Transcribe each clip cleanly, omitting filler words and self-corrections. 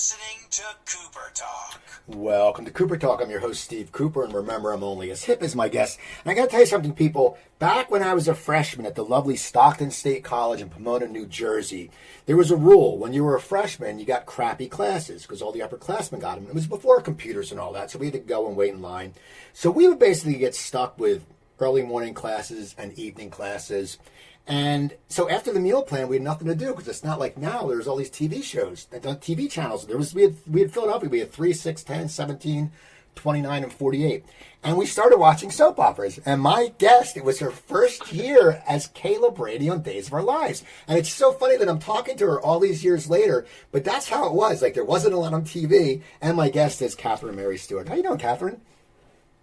listening to Cooper Talk. Welcome to Cooper Talk. I'm your host, Steve Cooper, and remember, I'm only as hip as my guests. And I got to tell you something, people. Back when I was a freshman at the lovely Stockton State College in Pomona, New Jersey, there was a rule. When you were a freshman, you got crappy classes because all the upperclassmen got them. It was before computers and all that, so we had to go and wait in line. So we would basically get stuck with early morning classes and evening classes. And so after the meal plan, we had nothing to do because it's not like now. There's all these TV shows, TV channels. We had Philadelphia. We had 3, 6, 10, 17, 29, and 48. And we started watching soap operas. And my guest, it was her first year as Kayla Brady on Days of Our Lives. And it's so funny that I'm talking to her all these years later, but that's how it was. Like, there wasn't a lot on TV. And my guest is Catherine Mary Stewart. How you doing, Catherine?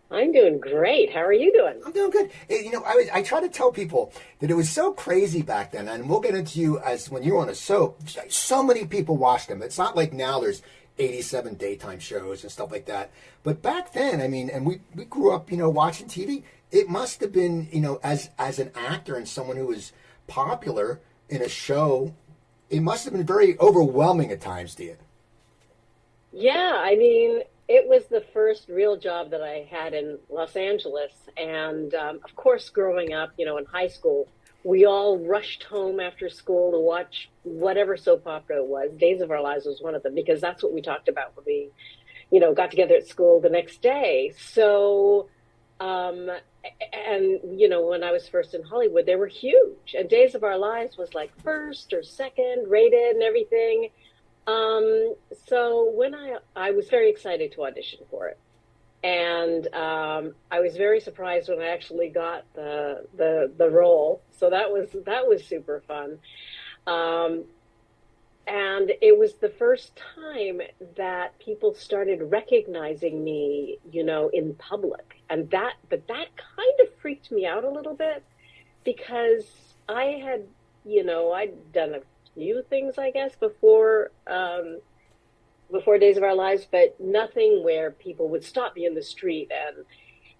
I'm doing great. How are you doing? I'm doing good. I try to tell people that it was so crazy back then, and we'll get into you as when you were on a soap. So many people watched them. It's not like now there's 87 daytime shows and stuff like that. But back then, I mean, and we grew up, watching TV. It must have been, as an actor and someone who was popular in a show, it must have been very overwhelming at times, dear. Yeah, I mean, it was the first real job that I had in Los Angeles. And of course, growing up, in high school, we all rushed home after school to watch whatever soap opera it was. Days of Our Lives was one of them, because that's what we talked about when we, got together at school the next day. So, and, when I was first in Hollywood, they were huge. And Days of Our Lives was like first or second rated and everything. So when I was very excited to audition for it, and I was very surprised when I actually got the role. So that was super fun, and it was the first time that people started recognizing me, in public, and that kind of freaked me out a little bit, because I had, I'd done a few things, I guess, before Days of Our Lives, but nothing where people would stop me in the street. And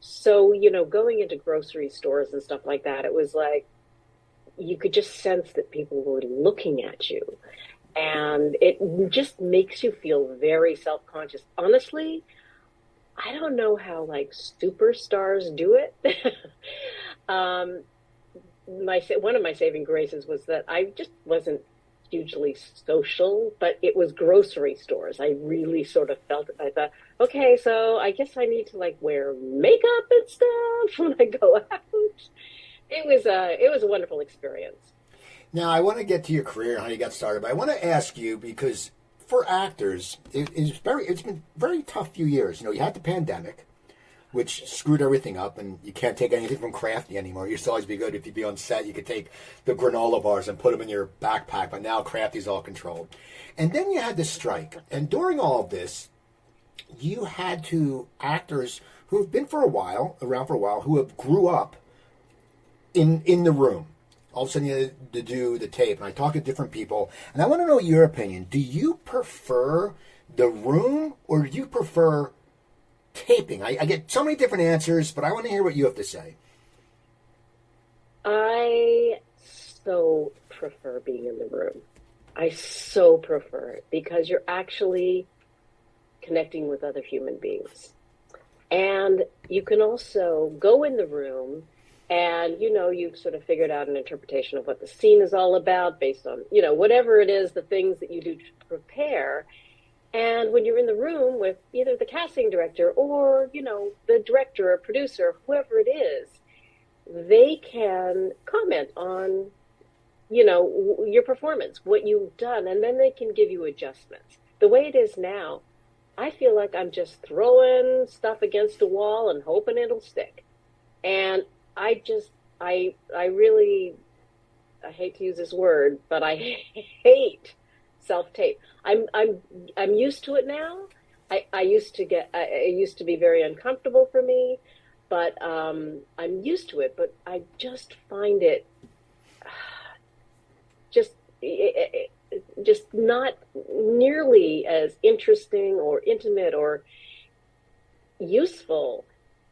so, going into grocery stores and stuff like that, it was like you could just sense that people were looking at you. And it just makes you feel very self-conscious. Honestly, I don't know how, superstars do it. One of my saving graces was that I just wasn't hugely social, but it was grocery stores. I really sort of felt it. I thought, okay, so I guess I need to wear makeup and stuff when I go out. It was a wonderful experience. Now, I want to get to your career and how you got started, but I want to ask you, because for actors, it's been very tough few years. You had the pandemic, which screwed everything up, and you can't take anything from Crafty anymore. It used to always be good if you'd be on set, you could take the granola bars and put them in your backpack, but now Crafty's all controlled. And then you had the strike, and during all of this, you had actors who've been around for a while, who have grew up in the room. All of a sudden you had to do the tape, and I talked to different people, and I want to know your opinion. Do you prefer the room, or do you prefer taping? I get so many different answers, but I want to hear what you have to say. I so prefer being in the room. I so prefer it, because you're actually connecting with other human beings. And you can also go in the room and, you've sort of figured out an interpretation of what the scene is all about based on, whatever it is, the things that you do to prepare. And when you're in the room with either the casting director or, the director or producer, whoever it is, they can comment on, your performance, what you've done, and then they can give you adjustments. The way it is now, I feel like I'm just throwing stuff against a wall and hoping it'll stick. And I hate to use this word, but I hate self-tape. I'm used to it now. It used to be very uncomfortable for me, but I'm used to it. But I just find it just not nearly as interesting or intimate or useful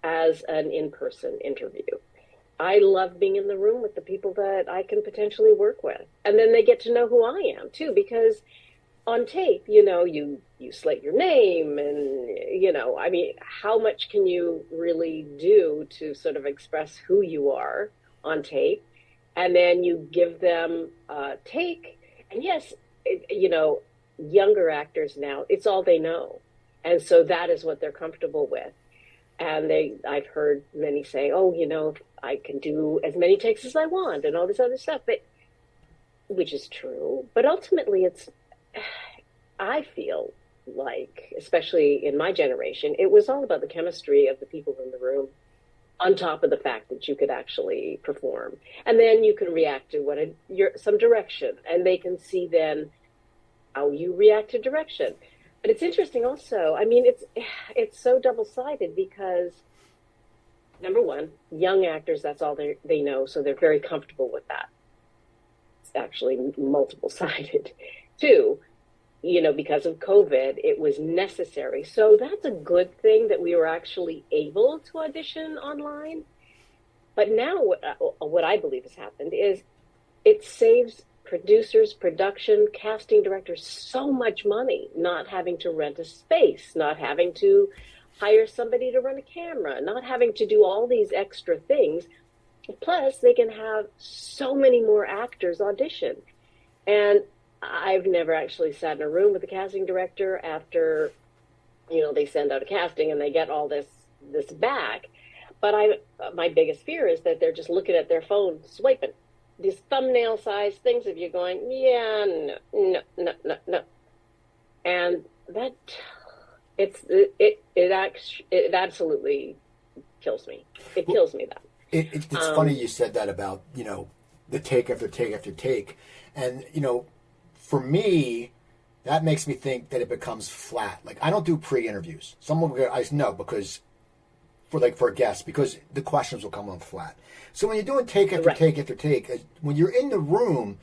as an in-person interview. I love being in the room with the people that I can potentially work with. And then they get to know who I am, too, because on tape, you slate your name and, I mean, how much can you really do to sort of express who you are on tape? And then you give them a take. And yes, younger actors now, it's all they know. And so that is what they're comfortable with. And I've heard many say, oh, I can do as many takes as I want and all this other stuff, which is true. But ultimately, I feel like, especially in my generation, it was all about the chemistry of the people in the room, on top of the fact that you could actually perform. And then you can react to some direction, and they can see then how you react to direction. But it's interesting also, I mean, it's so double-sided because, number one, young actors, that's all they know, so they're very comfortable with that. It's actually multiple-sided. Two, because of COVID, it was necessary. So that's a good thing that we were actually able to audition online. But now what I believe has happened is it saves producers, production, casting directors so much money, not having to rent a space, not having to hire somebody to run a camera, not having to do all these extra things. Plus, they can have so many more actors audition. And I've never actually sat in a room with a casting director after, they send out a casting and they get all this back. But my biggest fear is that they're just looking at their phone, swiping these thumbnail size things of you going, yeah, no. And that, it absolutely kills me. It kills me that. It's funny you said that about, the take after take after take. And, for me, that makes me think that it becomes flat. Like, I don't do pre-interviews. Someone will go, I know, because for a guest, because the questions will come on flat. So when you're doing take after take after take, when you're in the room,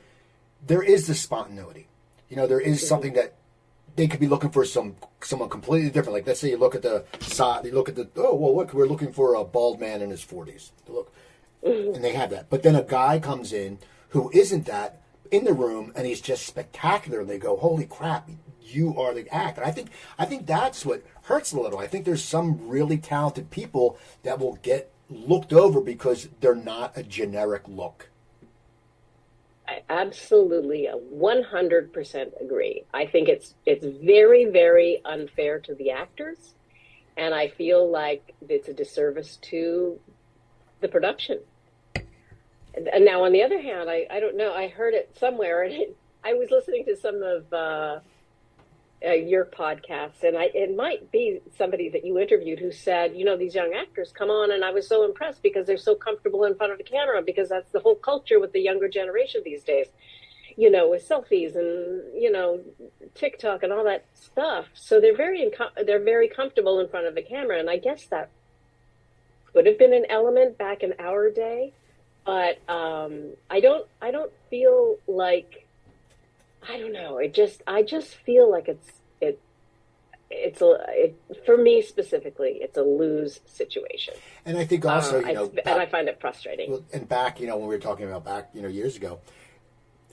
there is the spontaneity. There is something that they could be looking for someone completely different. Like, let's say you look at the side, look, we're looking for a bald man in his 40s. Look, and they have that. But then a guy comes in who isn't that in the room, and he's just spectacular. And they go, holy crap, you are the actor. I think that's what hurts a little. I think there's some really talented people that will get looked over because they're not a generic look. I absolutely 100% agree. I think it's very, very unfair to the actors, and I feel like it's a disservice to the production. And now, on the other hand, I don't know. I heard it somewhere, and I was listening to some of your podcasts, and it might be somebody that you interviewed who said, these young actors come on, and I was so impressed because they're so comfortable in front of the camera, because that's the whole culture with the younger generation these days, with selfies and, TikTok and all that stuff. So they're very comfortable in front of the camera, and I guess that would have been an element back in our day. But I don't feel like, I don't know. I just feel like for me specifically, it's a lose situation. And I think also, and I find it frustrating. And back, when we were talking about back, years ago,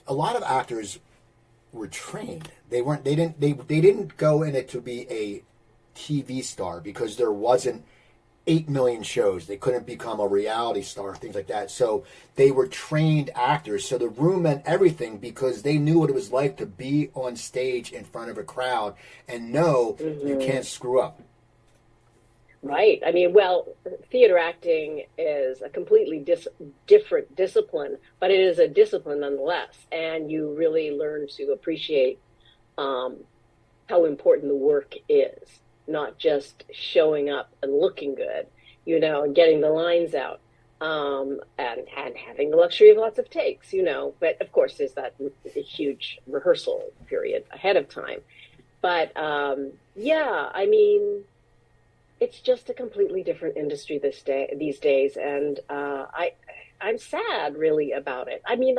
a lot of actors were trained. They didn't go in it to be a TV star because there wasn't 8 million shows. They couldn't become a reality star, things like that. So they were trained actors. So the room meant everything because they knew what it was like to be on stage in front of a crowd and know you can't screw up. Right. I mean, well, theater acting is a completely different discipline, but it is a discipline nonetheless. And you really learn to appreciate how important the work is. Not just showing up and looking good, and getting the lines out, and having the luxury of lots of takes, But of course, there's that huge rehearsal period ahead of time. But I mean, it's just a completely different industry these days, and I'm sad really about it. I mean,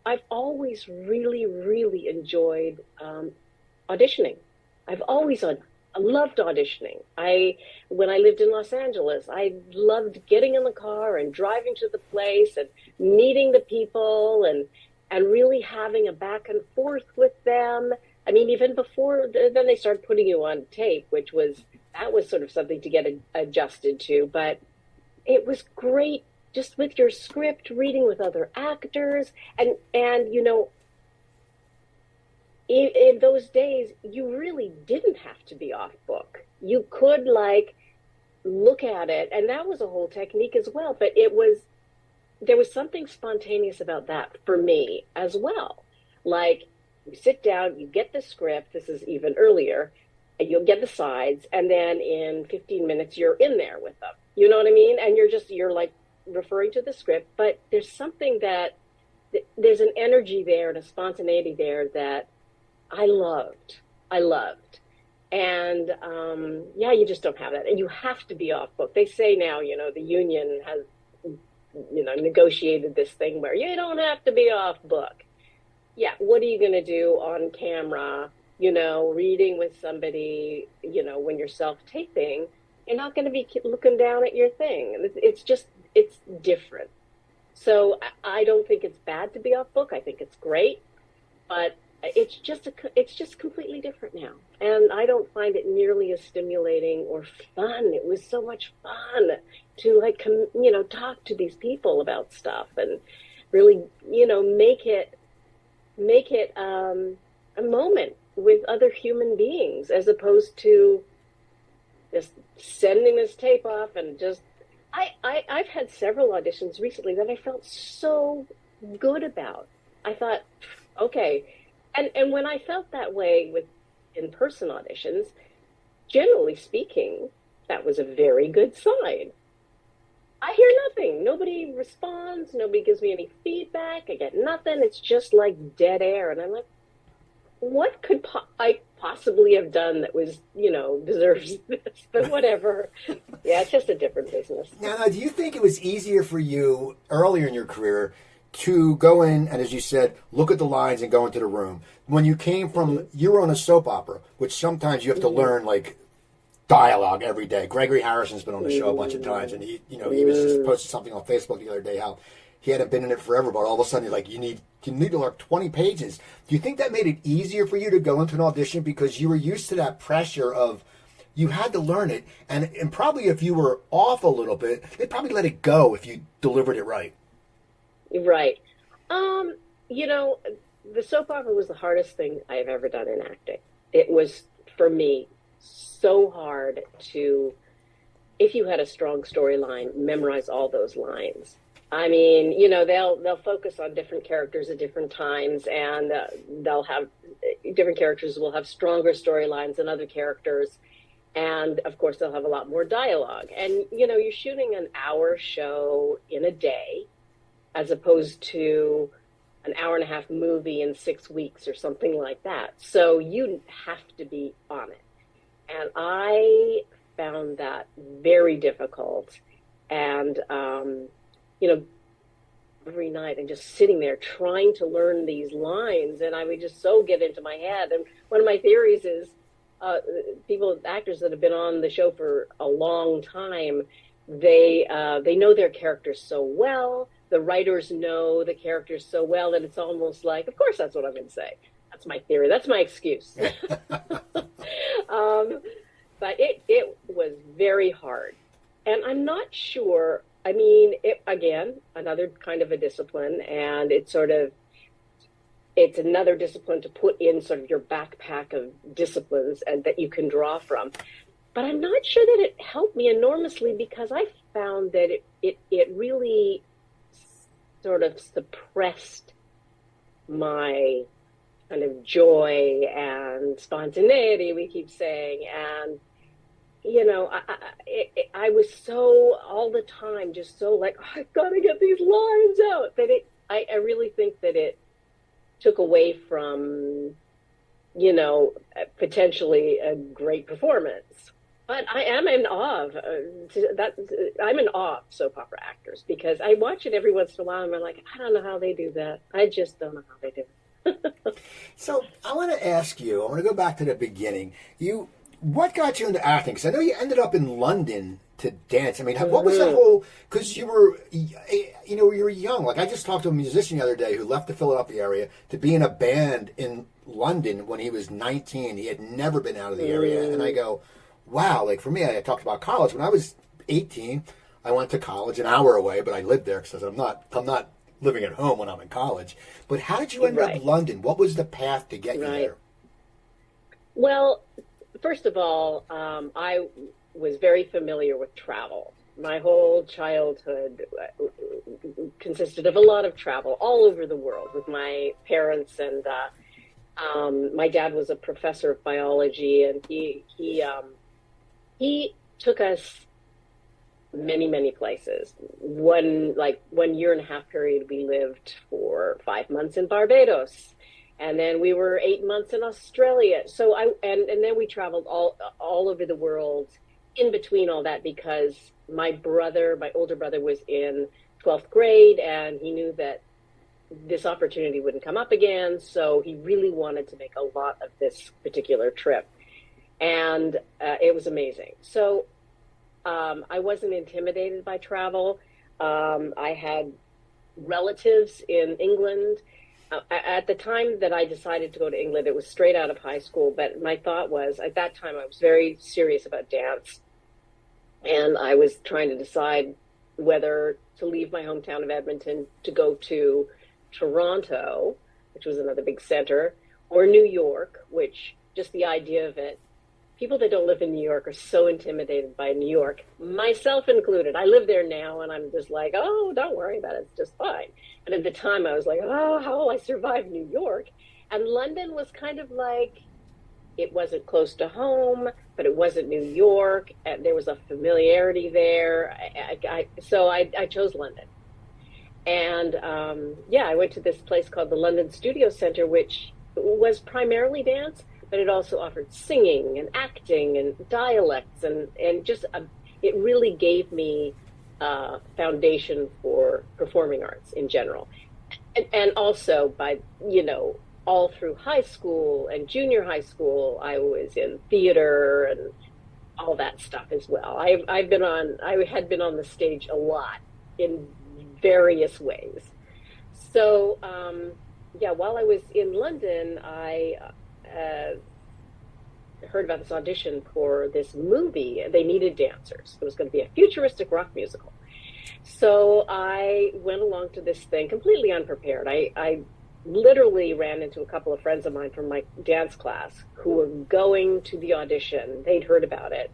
I've always really, really enjoyed auditioning. I've always I loved auditioning. When I lived in Los Angeles, I loved getting in the car and driving to the place and meeting the people and really having a back and forth with them I mean, even before then they started putting you on tape, that was sort of something to get adjusted to. But it was great just with your script, reading with other actors, and in those days, you really didn't have to be off book. You could look at it, and that was a whole technique as well. But there was something spontaneous about that for me as well. Like, you sit down, you get the script. This is even earlier. And you'll get the sides, and then in 15 minutes, you're in there with them. You know what I mean? And you're like referring to the script, but there's something there's an energy there and a spontaneity there that I loved. And you just don't have that. And you have to be off book. They say now, the union has, negotiated this thing where you don't have to be off book. Yeah, what are you going to do on camera, reading with somebody, when you're self-taping? You're not going to be looking down at your thing. It's different. So I don't think it's bad to be off book. I think it's great, but it's just completely different now. And I don't find it nearly as stimulating or fun. It was so much fun to talk to these people about stuff and really, make it a moment with other human beings, as opposed to just sending this tape off and just, I've had several auditions recently that I felt so good about. I thought, okay. And when I felt that way with in-person auditions, generally speaking, that was a very good sign. I hear nothing. Nobody responds. Nobody gives me any feedback. I get nothing. It's just like dead air. And I'm like, what could I possibly have done that was, deserves this? But whatever. Yeah, it's just a different business. Now, do you think it was easier for you earlier in your career to go in and, as you said, look at the lines and go into the room? When you came from, you were on a soap opera, which sometimes you have to learn, dialogue every day. Gregory Harrison's been on the show a bunch of times, and he was just posted something on Facebook the other day how he hadn't been in it forever, but all of a sudden, you need to learn 20 pages. Do you think that made it easier for you to go into an audition because you were used to that pressure of you had to learn it, and probably if you were off a little bit, they'd probably let it go if you delivered it right? Right. The soap opera was the hardest thing I have ever done in acting. It was, for me, so hard to, if you had a strong storyline, memorize all those lines. I mean, they'll focus on different characters at different times, and they'll have different characters will have stronger storylines than other characters. And of course, they'll have a lot more dialogue. And, you're shooting an hour show in a day, as opposed to an hour and a half movie in 6 weeks or something like that. So you have to be on it. And I found that very difficult. And, every night and just sitting there trying to learn these lines, and I would just so get into my head. And one of my theories is actors that have been on the show for a long time, they know their characters so well. The writers know the characters so well that it's almost like, of course, that's what I'm going to say. That's my theory. That's my excuse. But it was very hard. And I'm not sure, again, another kind of a discipline, and it's another discipline to put in sort of your backpack of disciplines and that you can draw from. But I'm not sure that it helped me enormously, because I found that it really sort of suppressed my kind of joy and spontaneity, we keep saying. And, I was so all the time, just so like, I've got to get these lines out, that I really think that it took away from, potentially a great performance. But I am in awe of I'm in awe of soap opera actors, because I watch it every once in a while and I'm like, I don't know how they do that. I just don't know how they do it. So I want to ask you, I want to go back to the beginning. What got you into acting? Because I know you ended up in London to dance. I mean, what was the whole, because you were young. Like, I just talked to a musician the other day who left the Philadelphia area to be in a band in London when he was 19. He had never been out of the area. And I go, wow, like for me, I talked about college. When I was 18, I went to college an hour away, but I lived there because I'm not living at home when I'm in college. But how did you end up in London? What was the path to get you there? Well, first of all, I was very familiar with travel. My whole childhood consisted of a lot of travel all over the world with my parents, and my dad was a professor of biology, and he took us many places. One 1.5 year period, we lived for 5 months in Barbados, and then we were 8 months in Australia. So and then we traveled all over the world in between all that, because my older brother was in 12th grade, and he knew that this opportunity wouldn't come up again. So he really wanted to make a lot of this particular trip. And it was amazing. So I wasn't intimidated by travel. I had relatives in England. At the time that I decided to go to England, it was straight out of high school. But my thought was, at that time, I was very serious about dance. And I was trying to decide whether to leave my hometown of Edmonton to go to Toronto, which was another big center, or New York, which just the idea of it, people that don't live in New York are so intimidated by New York, myself included. I live there now, and I'm just like, oh, don't worry about it. It's just fine. But at the time, I was like, oh, how will I survive New York? And London was kind of like, it wasn't close to home, but it wasn't New York. And there was a familiarity there. So I chose London. And I went to this place called the London Studio Centre, which was primarily dance, but it also offered singing and acting and dialects, and just it really gave me a foundation for performing arts in general. And also by, all through high school and junior high school, I was in theater and all that stuff as well. I had been on the stage a lot in various ways. So, while I was in London, I heard about this audition for this movie. They needed dancers. It was going to be a futuristic rock musical. So I went along to this thing completely unprepared. I literally ran into a couple of friends of mine from my dance class who were going to the audition. They'd heard about it.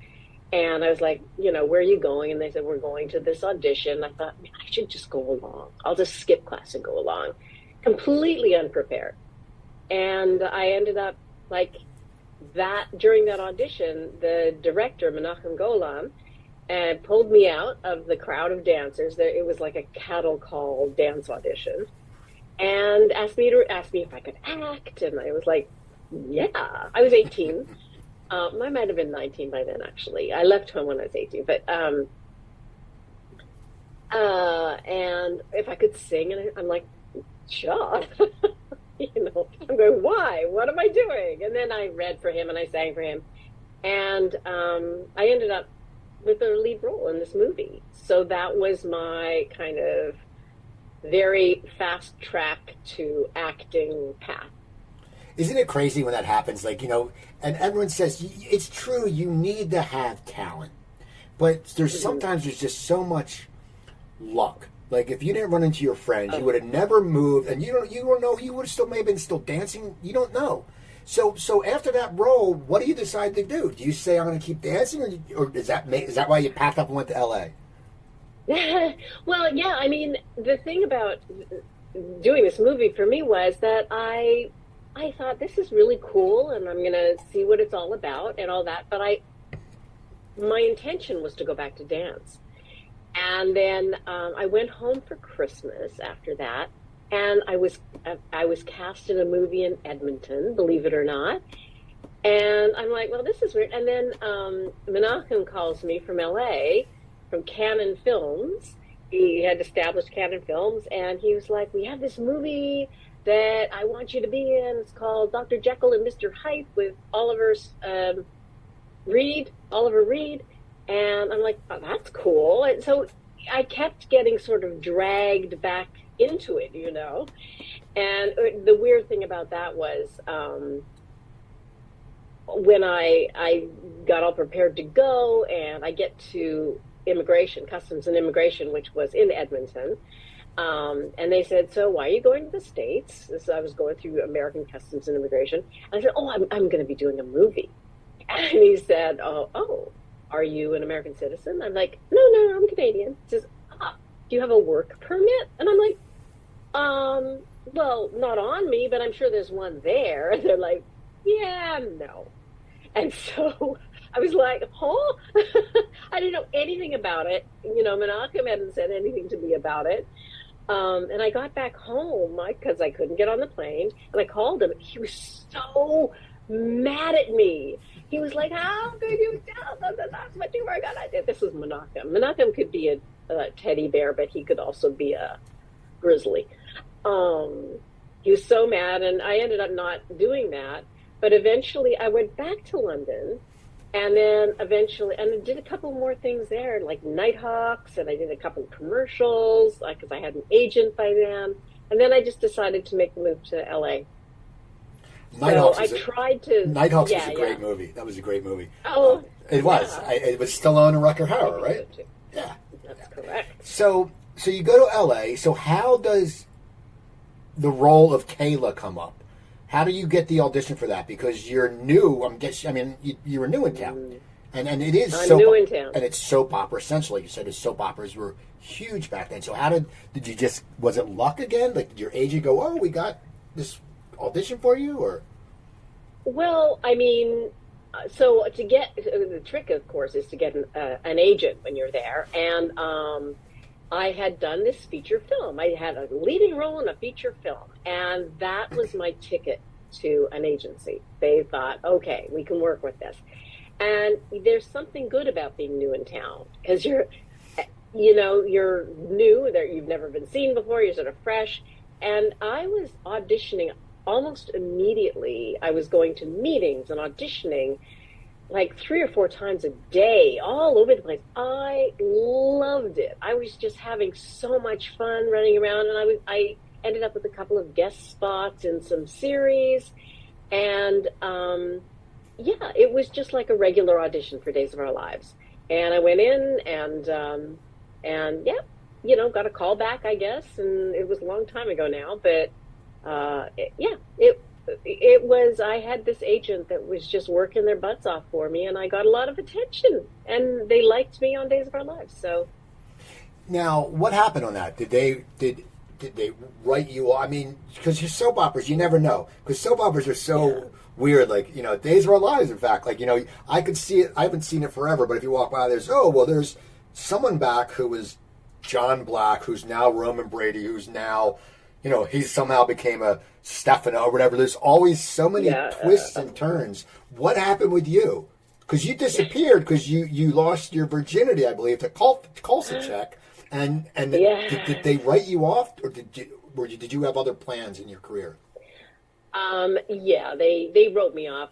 And I was like, where are you going? And they said, we're going to this audition. I thought, I should just go along. I'll just skip class and go along. Completely unprepared. And I ended up during that audition, the director, Menachem Golan, pulled me out of the crowd of dancers. It was like a cattle call dance audition, and asked me if I could act. And I was like, yeah. I was 18. I might have been 19 by then, actually. I left home when I was 18. But and if I could sing, and I'm like, sure. I'm going, why? What am I doing? And then I read for him and I sang for him. And I ended up with the lead role in this movie. So that was my kind of very fast track to acting path. Isn't it crazy when that happens? And everyone says, it's true, you need to have talent. But sometimes there's just so much luck. Like, if you didn't run into your friends, you would have never moved, and you don't know, you would have still maybe been still dancing. You don't know. So after that role, what do you decide to do? Do you say, I'm going to keep dancing, or is that why you packed up and went to L.A.? Well, yeah, I mean, the thing about doing this movie for me was that I thought, this is really cool, and I'm going to see what it's all about and all that, but my intention was to go back to dance. And then I went home for Christmas after that, and I was cast in a movie in Edmonton, believe it or not. And I'm like, well, this is weird. And then Menachem calls me from LA, from Canon Films. He had established Canon Films, and he was like, we have this movie that I want you to be in. It's called Dr. Jekyll and Mr. Hyde with Oliver Reed. And I'm like, oh, that's cool. And so I kept getting sort of dragged back into it, And the weird thing about that was when I got all prepared to go, and I get to customs and immigration, which was in Edmonton. And they said, "So why are you going to the States?" So I was going through American Customs and Immigration. And I said, "Oh, I'm going to be doing a movie." And he said, "Oh, are you an American citizen?" I'm like, No, I'm Canadian." He says, "Do you have a work permit?" And I'm like, well, not on me, but I'm sure there's one there." And they're like, "Yeah, no." And so I was like, "Huh?" I didn't know anything about it. Menachem hadn't said anything to me about it. And I got back home because I couldn't get on the plane, and I called him. He was so mad at me. He was like, "How could you tell them that that's what you were gonna do?" This was Menachem. Menachem could be a teddy bear, but he could also be a grizzly. He was so mad, and I ended up not doing that. But eventually, I went back to London. And then eventually, and I did a couple more things there, like Nighthawks, and I did a couple of commercials, because I had an agent by then. And then I just decided to make the move to LA. Nighthawks Nighthawks was a great movie. That was a great movie. Oh, it was. Yeah. It was Stallone and Rutger Hauer, right? So yeah, that's correct. So you go to LA. So how does the role of Kayla come up? How do you get the audition for that? Because you're new. You were new in town, and it is new in town, and it's soap opera essentially. You said the soap operas were huge back then. So how did you just? Was it luck again? Like, did your agent go, "Oh, we got this audition for you," or? Well, so to get the trick, of course, is to get an agent when you're there, and I had done this feature film. I had a leading role in a feature film, and that was my ticket to an agency. They thought, okay, we can work with this. And there's something good about being new in town, because you're new, there, you've never been seen before, you're sort of fresh. And I was auditioning almost immediately. I was going to meetings and auditioning like 3 or 4 times a day, all over the place. I loved it. I was just having so much fun running around, and I ended up with a couple of guest spots in some series, and it was just like a regular audition for Days of Our Lives. And I went in and got a call back, I guess, and it was a long time ago now, but it was, I had this agent that was just working their butts off for me, and I got a lot of attention, and they liked me on Days of Our Lives. So now, what happened on that? Did they write you off? Because your soap operas, you never know, because soap operas are so weird. Like, Days of Our Lives, in fact, I could see it. I haven't seen it forever, but if you walk by, there's someone back who was John Black, who's now Roman Brady, who's now, he somehow became a Stefano or whatever. There's always so many twists and turns. What happened with you? Because you disappeared because you lost your virginity, I believe, to Kolsacek. And did they write you off, or did you have other plans in your career? They wrote me off.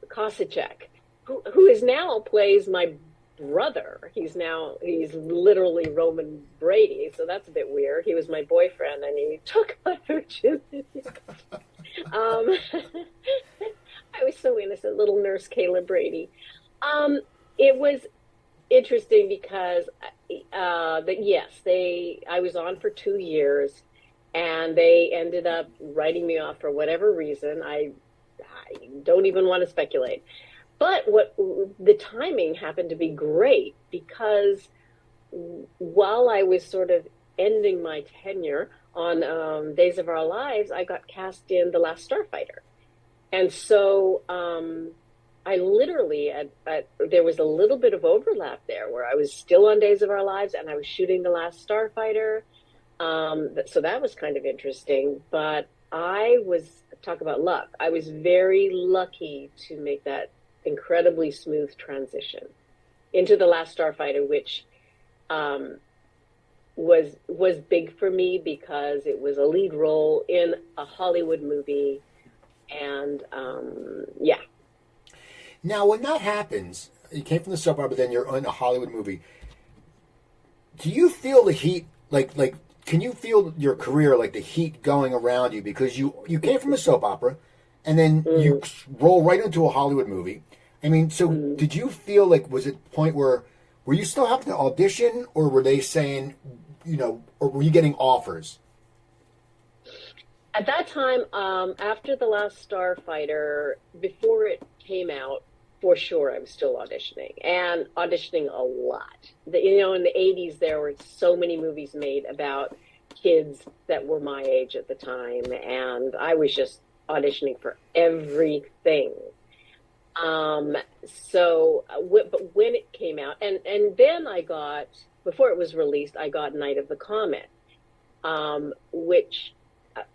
Kolsacek, who is now plays my brother. He's literally Roman Brady, so that's a bit weird. He was my boyfriend, and he took my virginity. I was so innocent, little nurse Kayla Brady. It was interesting because I was on for 2 years, and they ended up writing me off for whatever reason. I don't even want to speculate. But the timing happened to be great, because while I was sort of ending my tenure on Days of Our Lives, I got cast in The Last Starfighter. And so I literally, there was a little bit of overlap there where I was still on Days of Our Lives and I was shooting The Last Starfighter. So that was kind of interesting. But talk about luck. I was very lucky to make that incredibly smooth transition into The Last Starfighter, which was big for me because it was a lead role in a Hollywood movie, and Now, when that happens, you came from the soap opera, but then you're in a Hollywood movie. Do you feel the heat? Like, can you feel your career, like the heat going around you? Because you came from a soap opera, and then you roll right into a Hollywood movie. I mean, so did you feel like, was it a point where were you still having to audition, or were they saying, or were you getting offers? At that time, after The Last Starfighter, before it came out, for sure, I was still auditioning, and auditioning a lot. In the 80s, there were so many movies made about kids that were my age at the time, and I was just auditioning for everything. But when it came out, and then before it was released, I got Night of the Comet, which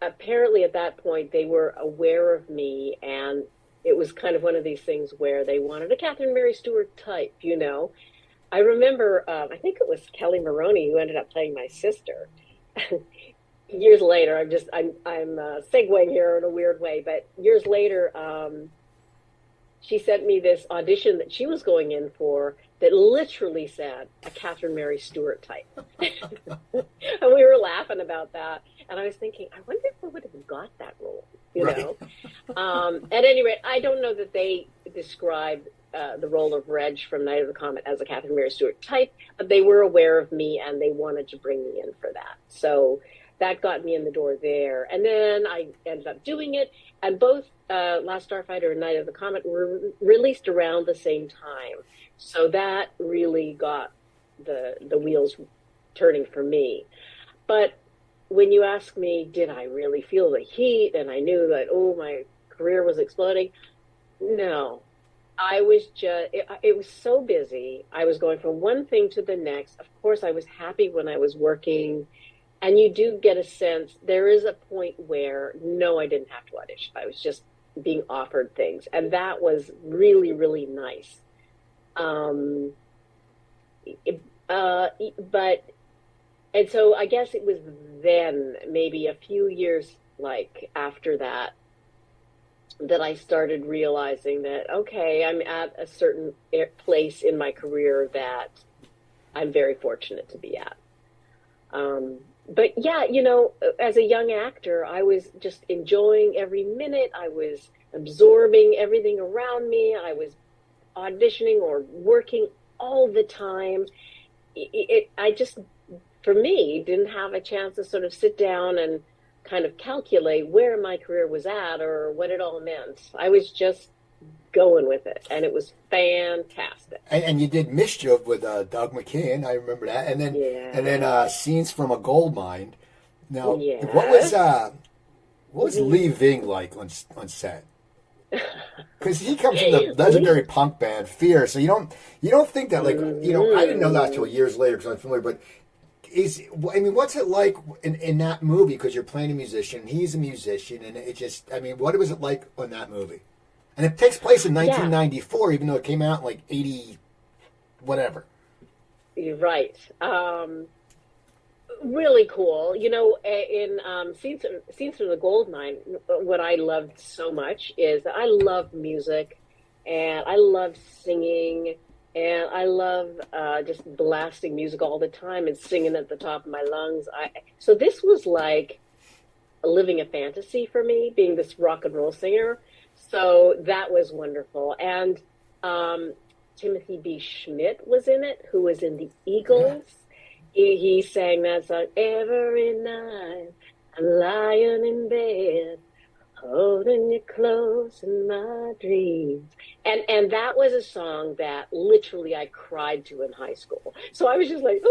apparently at that point they were aware of me, and it was kind of one of these things where they wanted a Catherine Mary Stewart type, I remember, I think it was Kelly Maroney who ended up playing my sister. Years later, I'm segueing here in a weird way, but years later, she sent me this audition that she was going in for that literally said a Catherine Mary Stewart type. And we were laughing about that. And I was thinking, I wonder if I would have got that role, know? At any rate, I don't know that they described the role of Reg from Night of the Comet as a Catherine Mary Stewart type, but they were aware of me and they wanted to bring me in for that. So that got me in the door there. And then I ended up doing it. And both Last Starfighter and Night of the Comet were released around the same time. So that really got the wheels turning for me. But when you ask me, did I really feel the heat and I knew that, my career was exploding? No. I was it was so busy. I was going from one thing to the next. Of course, I was happy when I was working. And you do get a sense, there is a point where, no, I didn't have to audition. I was just being offered things. And that was really, really nice. And so I guess it was then, maybe a few years after that, that I started realizing that, okay, I'm at a certain place in my career that I'm very fortunate to be at. But yeah, as a young actor, I was just enjoying every minute. I was absorbing everything around me. I was auditioning or working all the time. I just, for me, didn't have a chance to sort of sit down and kind of calculate where my career was at or what it all meant. I was just going with it, and it was fantastic. And you did Mischief with Doug McKeon, I remember that, and then Scenes from a Goldmine. Now, what was Lee Ving like on set? Because he comes from the legendary punk band Fear, so you don't think that I didn't know that until years later because I'm familiar, but. What's it like in that movie? Because you're playing a musician, he's a musician, and what was it like on that movie? And it takes place in 1994, even though it came out in 80, whatever. You're right. Really cool. In Scenes from the Goldmine, what I loved so much is that I love music, and I love singing. And I love just blasting music all the time and singing at the top of my lungs. So this was like living a fantasy for me, being this rock and roll singer. So that was wonderful. And Timothy B. Schmidt was in it, who was in the Eagles. He sang that song, every night I'm lying in bed, holding you close in my dreams. And that was a song that literally I cried to in high school. So I was just like,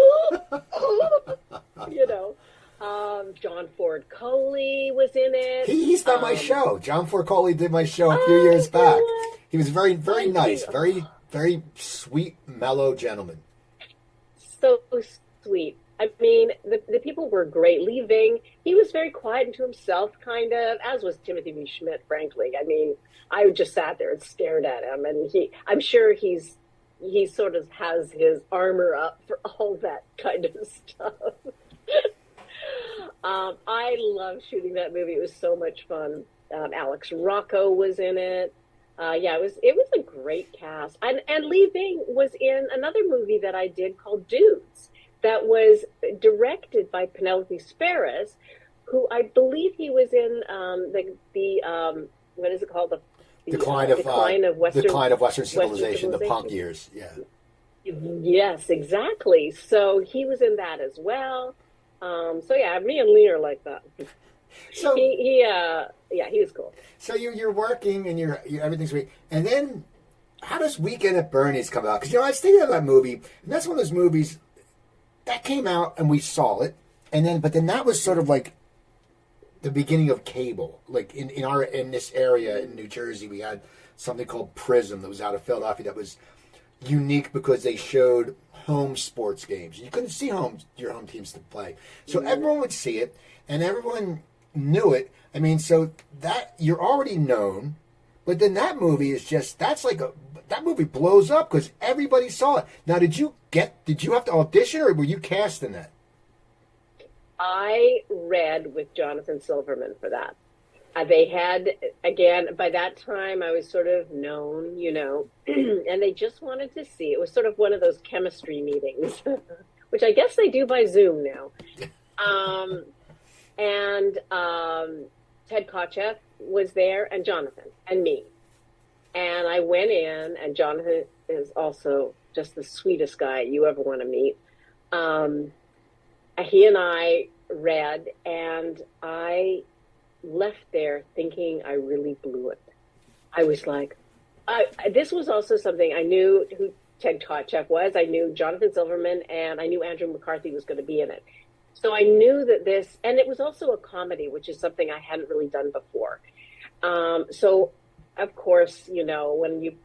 John Ford Coley was in it. He's done my show. John Ford Coley did my show a few years back. He was very, very nice, very, very sweet, mellow gentleman. So sweet. I mean, the people were great. Lee Ving, he was very quiet and to himself, kind of, as was Timothy B. Schmidt, frankly. I mean, I just sat there and stared at him, and I'm sure he sort of has his armor up for all that kind of stuff. I loved shooting that movie. It was so much fun. Alex Rocco was in it. It was a great cast. And Lee Ving was in another movie that I did called Dudes. that was directed by Penelope Spheris, who I believe he was in the what is it called, the Decline of Western civilization, the punk years. Yeah. Yes, exactly. So he was in that as well. So yeah, me and Lee are like that. So he was cool. So you're working and you're everything's great, and then how does Weekend at Bernie's come out? Because I was thinking of that movie, and that's one of those movies that came out and we saw it, but then that was sort of like the beginning of cable. Like in this area in New Jersey, we had something called Prism that was out of Philadelphia that was unique because they showed home sports games. You couldn't see your home teams to play, so everyone would see it and everyone knew it. I mean, so that you're already known, but then that movie is just that movie blows up because everybody saw it. Now, did you have to audition or were you cast in that? I read with Jonathan Silverman for that. They had, again, by that time I was sort of known, and they just wanted to see. It was sort of one of those chemistry meetings, which I guess they do by Zoom now. And Ted Kotcheff was there, and Jonathan, and me. And I went in, and Jonathan is also just the sweetest guy you ever want to meet. He and I read, and I left there thinking I really blew it. I was like, this was also something I knew who Ted Kotcheff was. I knew Jonathan Silverman, and I knew Andrew McCarthy was going to be in it. So I knew that and it was also a comedy, which is something I hadn't really done before. So, of course, when you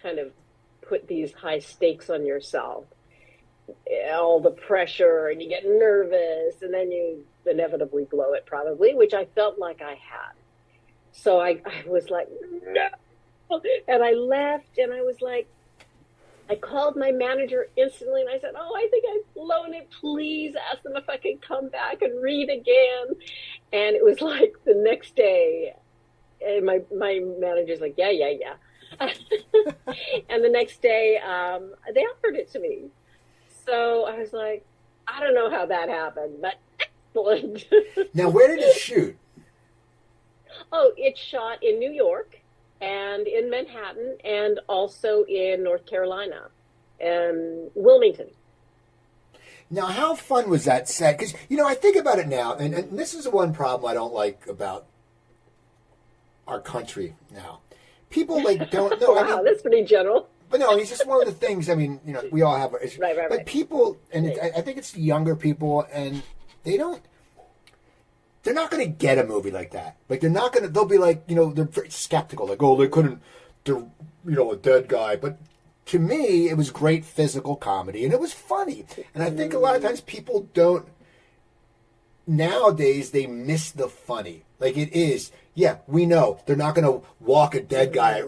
kind of put these high stakes on yourself, all the pressure, and you get nervous, and then you inevitably blow it probably, which I felt like I had. So I was like, no. And I left, and I was like, I called my manager instantly, and I said, I think I've blown it. Please ask them if I could come back and read again. And it was like the next day, and my manager's like, yeah. And the next day, they offered it to me. So I was like, I don't know how that happened, but excellent. Now, where did it shoot? Oh, it shot in New York and in Manhattan and also in North Carolina and Wilmington. Now, how fun was that set? Because, I think about it now, and this is the one problem I don't like about our country now. People, don't know. Wow, that's pretty general. But no, it's just one of the things, we all have. Right. But people, and I think it's the younger people, and they're not going to get a movie like that. They'll be like, they're very skeptical. Like, they couldn't, a dead guy. But to me, it was great physical comedy, and it was funny. And I think a lot of times people nowadays, they miss the funny. Like it is, we know they're not going to walk a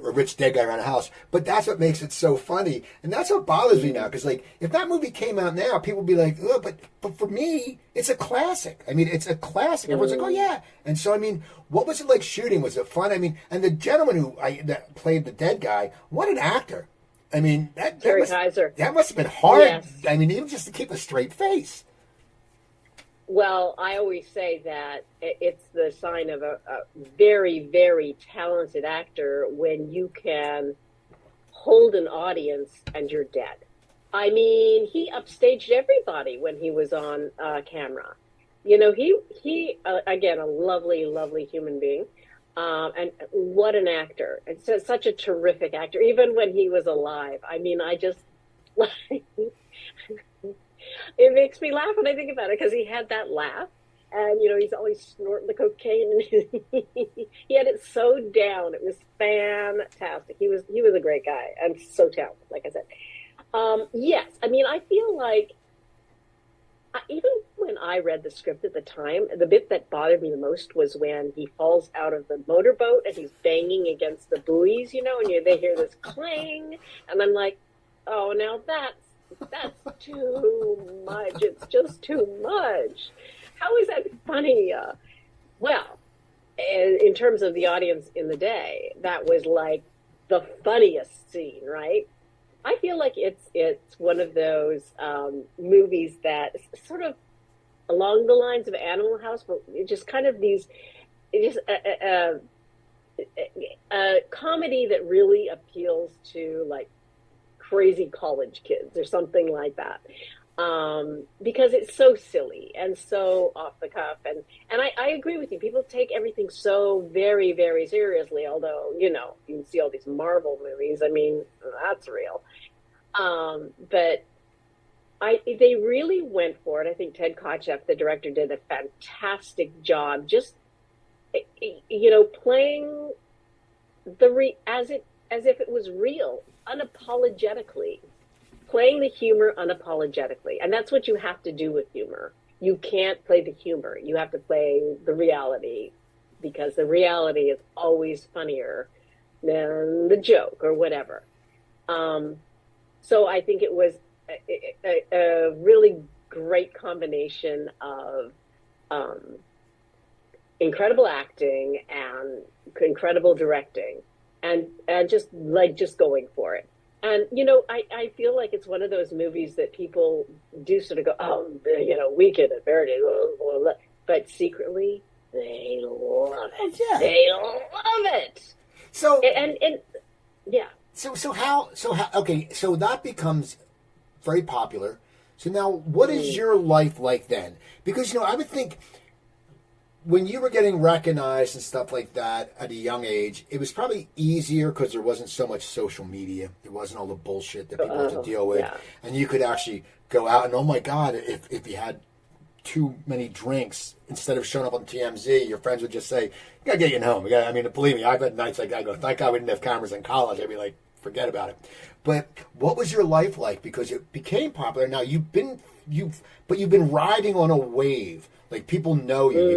rich dead guy around a house, but that's what makes it so funny. And that's what bothers me now. Because if that movie came out now, people would be like, oh, but for me, it's a classic. It's a classic. Everyone's like, oh yeah. And so, what was it like shooting? Was it fun? And the gentleman that played the dead guy, what an actor. Terry Kaiser. That must have been hard. Yes. Even just to keep a straight face. Well, I always say that it's the sign of a very, very talented actor when you can hold an audience and you're dead. He upstaged everybody when he was on camera. He again, a lovely, lovely human being. And what an actor. And so, such a terrific actor, even when he was alive. I just like... It makes me laugh when I think about it because he had that laugh, and he's always snorting the cocaine, and he had it so down. It was fantastic. He was a great guy and so talented, like I said. Yes, I feel like even when I read the script at the time, the bit that bothered me the most was when he falls out of the motorboat and he's banging against the buoys, and they hear this clang, and I'm like, oh, now that's too much. It's just too much. How is that funny? Well, in terms of the audience in the day, that was like the funniest scene, right? I feel like it's one of those movies that sort of along the lines of Animal House, but it just kind of these, it just a comedy that really appeals to like crazy college kids or something like that. Because it's so silly and so off the cuff, and I agree with you. People take everything so very, very seriously. Although you can see all these Marvel movies. I mean, that's real. But they really went for it. I think Ted Kotcheff, the director, did a fantastic job. Just playing as if it was real, unapologetically, playing the humor unapologetically. And that's what you have to do with humor. You can't play the humor. You have to play the reality, because the reality is always funnier than the joke or whatever. So I think it was a really great combination of incredible acting and incredible directing, and just going for it. And I feel like it's one of those movies that people do sort of go, oh, Weekend at Bernie's, but secretly they love it. Yeah. They love it. So and yeah. So how okay, so that becomes very popular. So now what is your life like then? Because I would think when you were getting recognized and stuff like that at a young age, it was probably easier because there wasn't so much social media. There wasn't all the bullshit that people have to deal with. Yeah. And you could actually go out and, oh my God, if you had too many drinks, instead of showing up on TMZ, your friends would just say, you got to get you home. I mean, believe me, I've had nights like that. I go, thank God we didn't have cameras in college. I'd be like, forget about it. But what was your life like? Because it became popular. Now you've been riding on a wave. Like, people know you.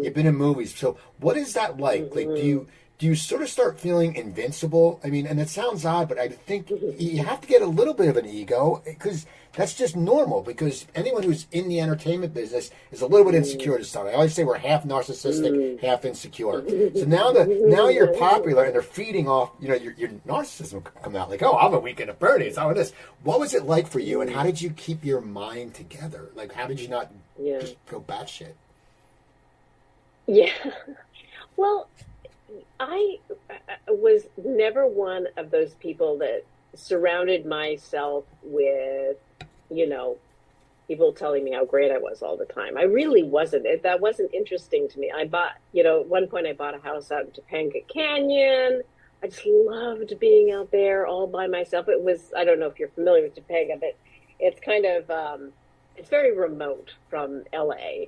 You've been in movies. So what is that like? Like, do you sort of start feeling invincible? I mean, and it sounds odd, but I think you have to get a little bit of an ego, because that's just normal. Because anyone who's in the entertainment business is a little bit insecure to start. I always say we're half narcissistic, half insecure. So now you're popular, and they're feeding off. Your narcissism come out. Like, oh, I'm a Weekend at Bernie's. Oh, this. What was it like for you, and how did you keep your mind together? Like, how did you not just go batshit? Yeah. Well, I was never one of those people that surrounded myself with, people telling me how great I was all the time. I really wasn't. That wasn't interesting to me. I bought, at one point I bought a house out in Topanga Canyon. I just loved being out there all by myself. It was, I don't know if you're familiar with Topanga, but it's kind of, it's very remote from LA.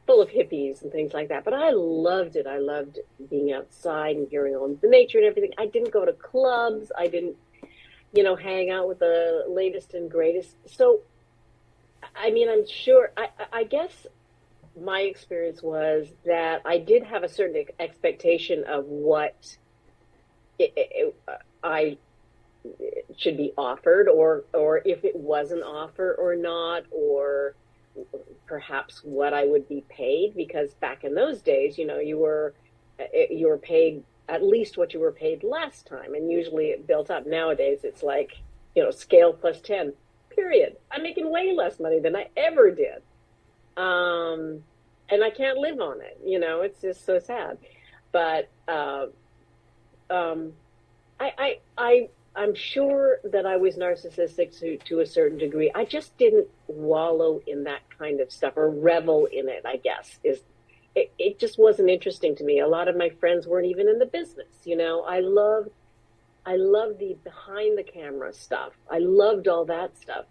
Full of hippies and things like that. But I loved it. I loved being outside and hearing all the nature and everything. I didn't go to clubs. I didn't, hang out with the latest and greatest. So, I mean, I'm sure, I guess my experience was that I did have a certain expectation of what I should be offered, or if it was an offer or not, or perhaps what I would be paid, because back in those days, you were paid at least what you were paid last time, and usually it built up. Nowadays, it's like, scale plus 10, period. I'm making way less money than I ever did. And I can't live on it, it's just so sad. But I'm sure that I was narcissistic to a certain degree. I just didn't wallow in that kind of stuff, or revel in it, I guess. It just wasn't interesting to me. A lot of my friends weren't even in the business. I loved the behind the camera stuff. I loved all that stuff.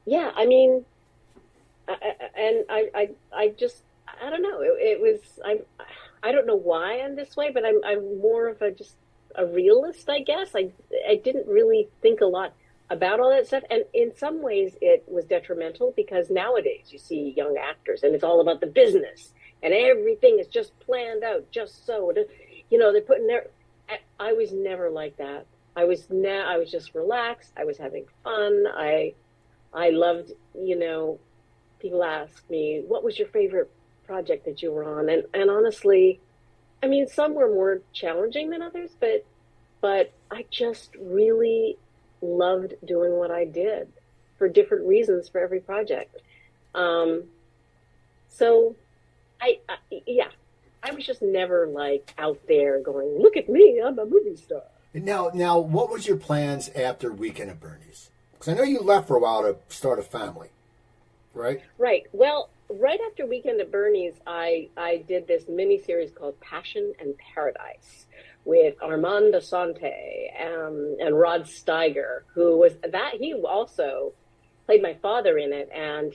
Yeah, I mean, I just, I don't know. It was, I don't know why I'm this way, but I'm more of a realist, I guess. I didn't really think a lot about all that stuff. And in some ways it was detrimental, because nowadays you see young actors and it's all about the business and everything is just planned out, just so, they're putting their, I was never like that. I was just relaxed. I was having fun. I loved, people ask me, what was your favorite project that you were on? And honestly, I mean, some were more challenging than others, but but I just really loved doing what I did for different reasons for every project. Um, so yeah, I was just never like out there going, look at me, I'm a movie star. Now, what was your plans after Weekend at Bernie's? Because I know you left for a while to start a family, right? Right. Well, right after Weekend at Bernie's, I did this mini series called Passion and Paradise with Armand Assante and Rod Steiger, who was that he also played my father in it, and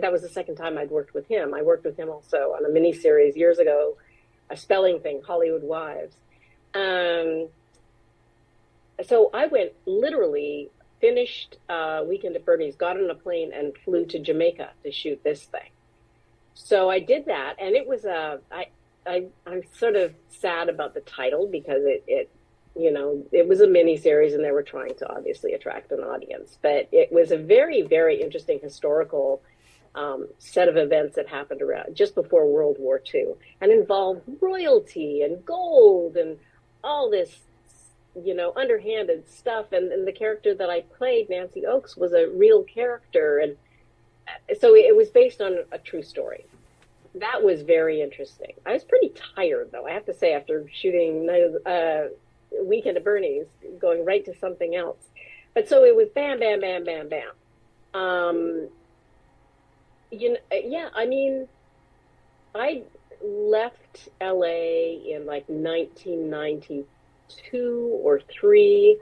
that was the second time I'd worked with him. I worked with him also on a mini series years ago, a spelling thing, Hollywood Wives. So I went literally finished Weekend at Bernie's, got on a plane and flew to Jamaica to shoot this thing. So I did that, and it was I'm sort of sad about the title because it was a mini series and they were trying to obviously attract an audience, but it was a very, very interesting historical set of events that happened around just before World War II and involved royalty and gold and all this underhanded stuff, and the character that I played, Nancy Oakes, was a real character, and so it was based on a true story. That was very interesting. I was pretty tired, though, I have to say, after shooting Weekend at Bernie's, going right to something else. But so it was bam, bam, bam, bam, bam. I mean, I left LA in like 1992 or 3.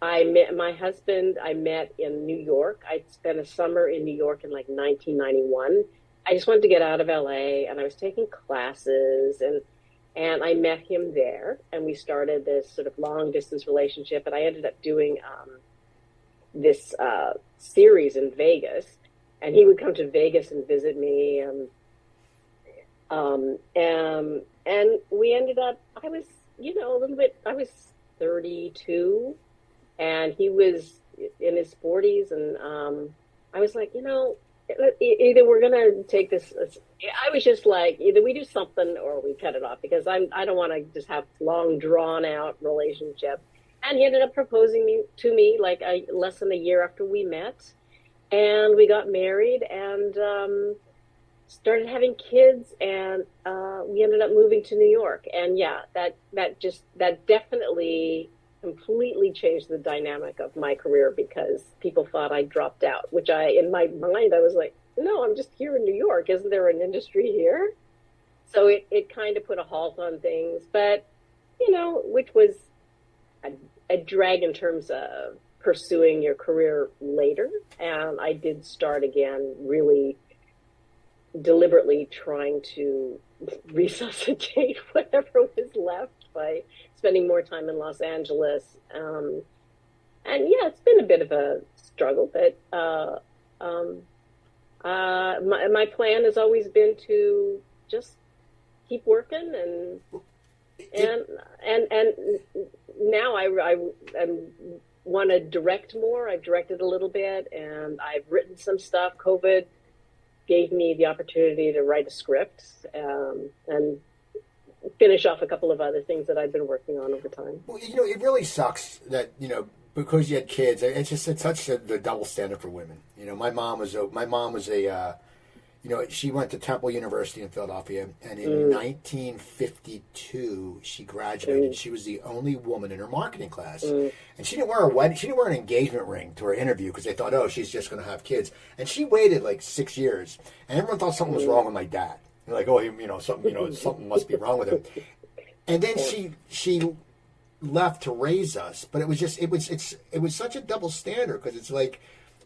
I met my husband. I met in New York. I spent a summer in New York in like 1991. I just wanted to get out of LA, and I was taking classes, and I met him there, and we started this sort of long distance relationship. And I ended up doing this series in Vegas, and he would come to Vegas and visit me, and we ended up. I was a little bit. I was 32, and he was in his 40s, and I was like, either we're gonna take this. I was just like, either we do something or we cut it off, because I don't want to just have long drawn out relationship. And he ended up proposing to me like less than a year after we met, and we got married and started having kids, and we ended up moving to New York. And yeah, that definitely completely changed the dynamic of my career, because people thought I dropped out, which in my mind, I was like, no, I'm just here in New York. Isn't there an industry here? So it kind of put a halt on things, but, which was a drag in terms of pursuing your career later. And I did start again, really deliberately trying to resuscitate whatever was left by spending more time in Los Angeles. And yeah, it's been a bit of a struggle, but my plan has always been to just keep working, and now I want to direct more. I've directed a little bit, and I've written some stuff. COVID gave me the opportunity to write a script and finish off a couple of other things that I've been working on over time. Well, it really sucks that, because you had kids, it's such the double standard for women. My mom was a she went to Temple University in Philadelphia, and in 1952 she graduated. She was the only woman in her marketing class, and she didn't wear a wedding. She didn't wear an engagement ring to her interview because they thought, oh, she's just going to have kids. And she waited like 6 years, and everyone thought something was wrong with my dad. They're like, oh, something must be wrong with him. And then she left to raise us, but it was such a double standard, because it's like,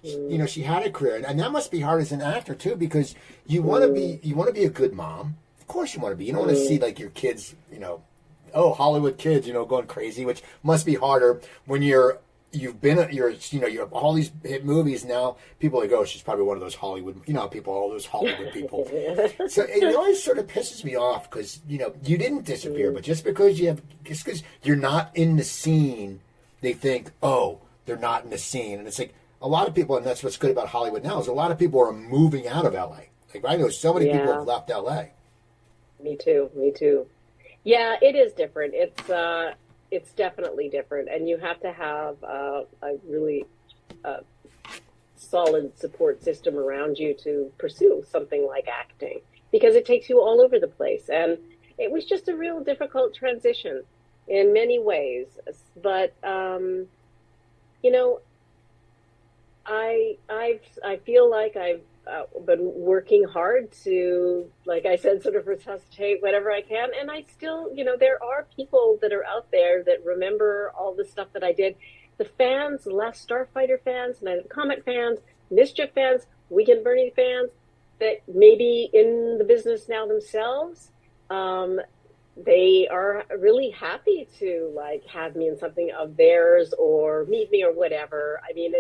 she had a career, and that must be hard as an actor too, because you want to be a good mom. Of course you want to be. You don't want to see like your kids, Hollywood kids, going crazy, which must be harder when you're all these hit movies. Now people are like, oh, she's probably one of those Hollywood, all those Hollywood people. So it always sort of pisses me off, because you didn't disappear, but just because you're not in the scene, they think, oh, they're not in the scene, and it's like a lot of people, and that's what's good about Hollywood now, is a lot of people are moving out of LA. Like I know so many people have left LA. Me too. Yeah, it is different. It's it's definitely different, and you have to have a really solid support system around you to pursue something like acting, because it takes you all over the place. And it was just a real difficult transition in many ways. But you know, I feel like I've been working hard to, like I said, sort of resuscitate whatever I can. And I still, there are people that are out there that remember all the stuff that I did. The fans, Last Starfighter fans, Night of the Comet fans, Mischief fans, Weekend Bernie fans, that maybe in the business now themselves, they are really happy to like have me in something of theirs or meet me or whatever. I mean,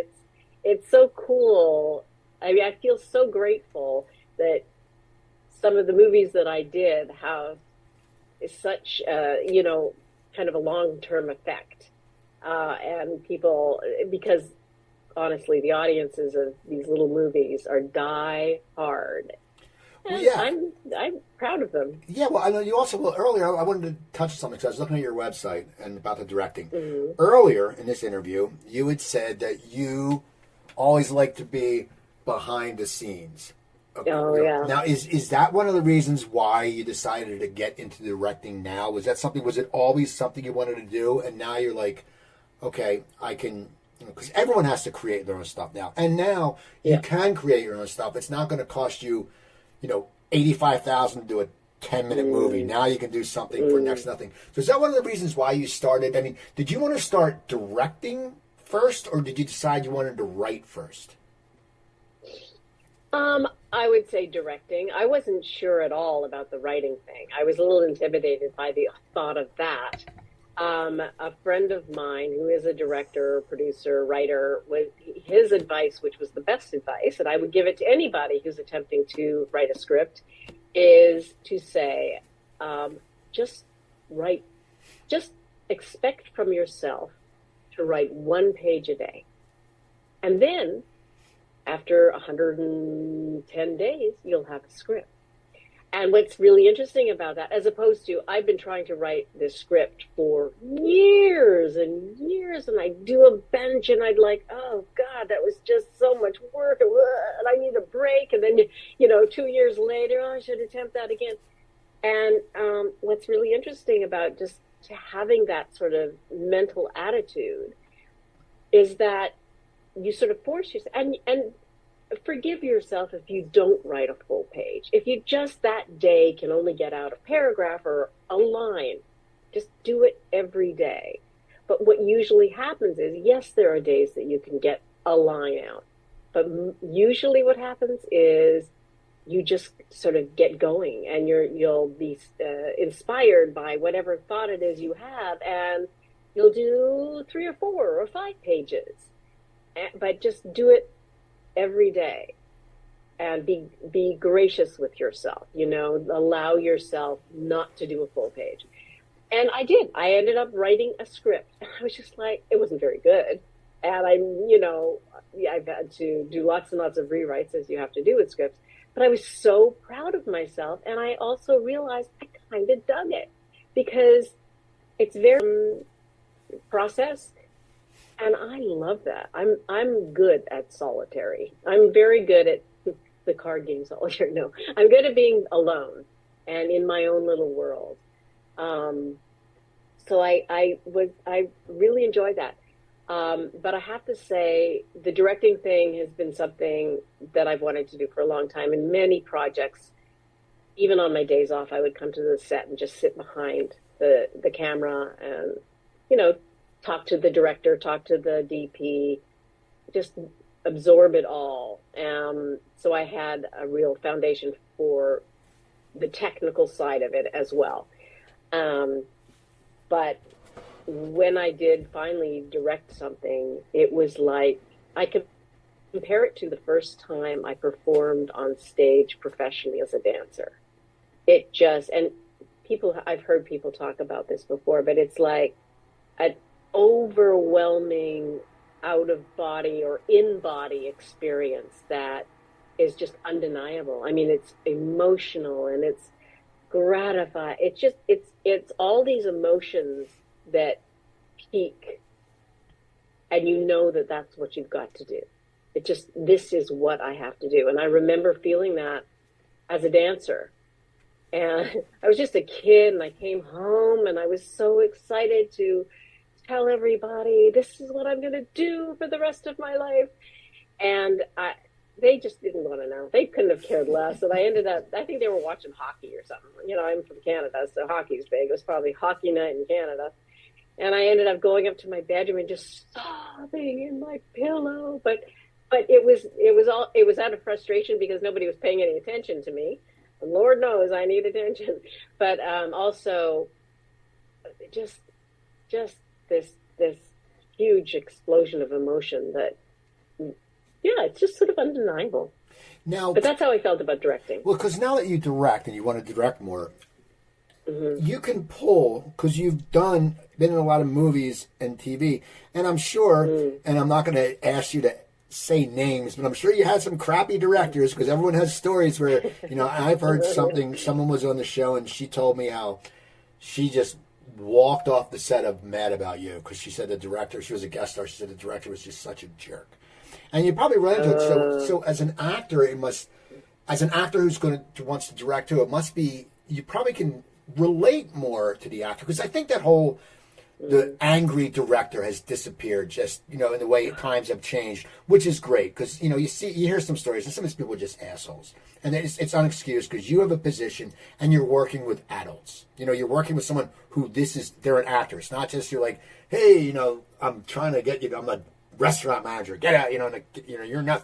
it's so cool. I mean, I feel so grateful that some of the movies that I did have such, kind of a long-term effect. And people, because honestly, the audiences of these little movies are die hard. And Yeah. I'm proud of them. Yeah, well, I know you also, well, earlier, I wanted to touch something because I was looking at your website and about the directing. Mm-hmm. Earlier in this interview, you had said that you always like to be behind the scenes. Oh, yeah. Now, is that one of the reasons why you decided to get into directing now? Was it always something you wanted to do, and now you're like, okay, I can, because everyone has to create their own stuff now. And now you can create your own stuff. It's not going to cost you, $85,000 to do a 10-minute movie. Now you can do something for next to nothing. So is that one of the reasons why you started? I mean, did you want to start directing first, or did you decide you wanted to write first? I would say directing. I wasn't sure at all about the writing thing. I was a little intimidated by the thought of that. A friend of mine who is a director, producer, writer, his advice, which was the best advice, and I would give it to anybody who's attempting to write a script, is to say, just expect from yourself to write 1 page a day. And then after 110 days, you'll have a script. And what's really interesting about that, as opposed to, I've been trying to write this script for years and years, and I'd do a bench, and I'd like, oh God, that was just so much work, and I need a break. And then, 2 years later, I should attempt that again. And what's really interesting about just having that sort of mental attitude is that you sort of force yourself, and forgive yourself if you don't write a full page. If you just that day can only get out a paragraph or a line, just do it every day. But what usually happens is, yes, there are days that you can get a line out, but usually what happens is you just sort of get going, and you'll be inspired by whatever thought it is you have, and you'll do 3 or 4 or 5 pages. But just do it every day, and be gracious with yourself, allow yourself not to do a full page. And I did. I ended up writing a script. I was just like, it wasn't very good. And I've had to do lots and lots of rewrites, as you have to do with scripts. But I was so proud of myself. And I also realized I kind of dug it, because it's very process. And I love that. I'm good at solitary. I'm very good at the card game solitaire. No, I'm good at being alone and in my own little world. So I really enjoyed that. But I have to say, the directing thing has been something that I've wanted to do for a long time. In many projects, even on my days off, I would come to the set and just sit behind the camera and, talk to the director, talk to the DP, just absorb it all. So I had a real foundation for the technical side of it as well. But when I did finally direct something, it was like, I could compare it to the first time I performed on stage professionally as a dancer. It just, and I've heard people talk about this before, but it's like an overwhelming out of body or in body experience that is just undeniable. I mean, it's emotional and it's gratifying. It's all these emotions that peak, and you know that that's what you've got to do. It just, this is what I have to do. And I remember feeling that as a dancer. And I was just a kid, and I came home, and I was so excited to tell everybody, this is what I'm going to do for the rest of my life. And they just didn't want to know. They couldn't have cared less. And I ended up, I think they were watching hockey or something. You know, I'm from Canada, so hockey's big. It was probably hockey night in Canada. And I ended up going up to my bedroom and just sobbing in my pillow. But it was out of frustration because nobody was paying any attention to me. And Lord knows I need attention. But also just this huge explosion of emotion that, yeah, it's just sort of undeniable. Now, but that's how I felt about directing. Well, because now that you direct and you want to direct more, you can pull, because you've been in a lot of movies and TV, and I'm sure, and I'm not going to ask you to say names, but I'm sure you had some crappy directors, because everyone has stories where, you know, I've heard someone was on the show and she told me how she just walked off the set of Mad About You because she said the director, she was a guest star, she said the director was just such a jerk. And you probably run into it. So as an actor, as an actor who's wants to direct too, it must be, you probably can relate more to the actor, because I think that the angry director has disappeared, just, you know, in the way times have changed, which is great, because, you know, you hear some stories and some of these people are just assholes, and it's unexcused because you have a position and you're working with adults. You know, you're working with someone who they're an actor. It's not just you're like, hey, you know, I'm trying to get you, I'm a restaurant manager, get out, you know,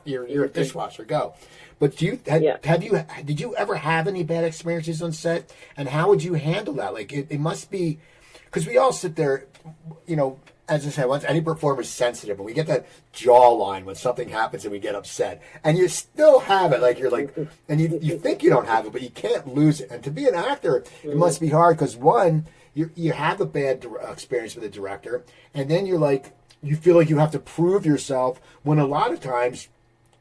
you're a dishwasher, go. But did you ever have any bad experiences on set, and how would you handle that? Like, it must be, because we all sit there, you know, as I said, once any performer is sensitive, and we get that jawline when something happens and we get upset, and you still have it, like, you're like, and you think you don't have it, but you can't lose it. And to be an actor, it must be hard, because one, you have a bad experience with a director, and then you're like, you feel like you have to prove yourself, when a lot of times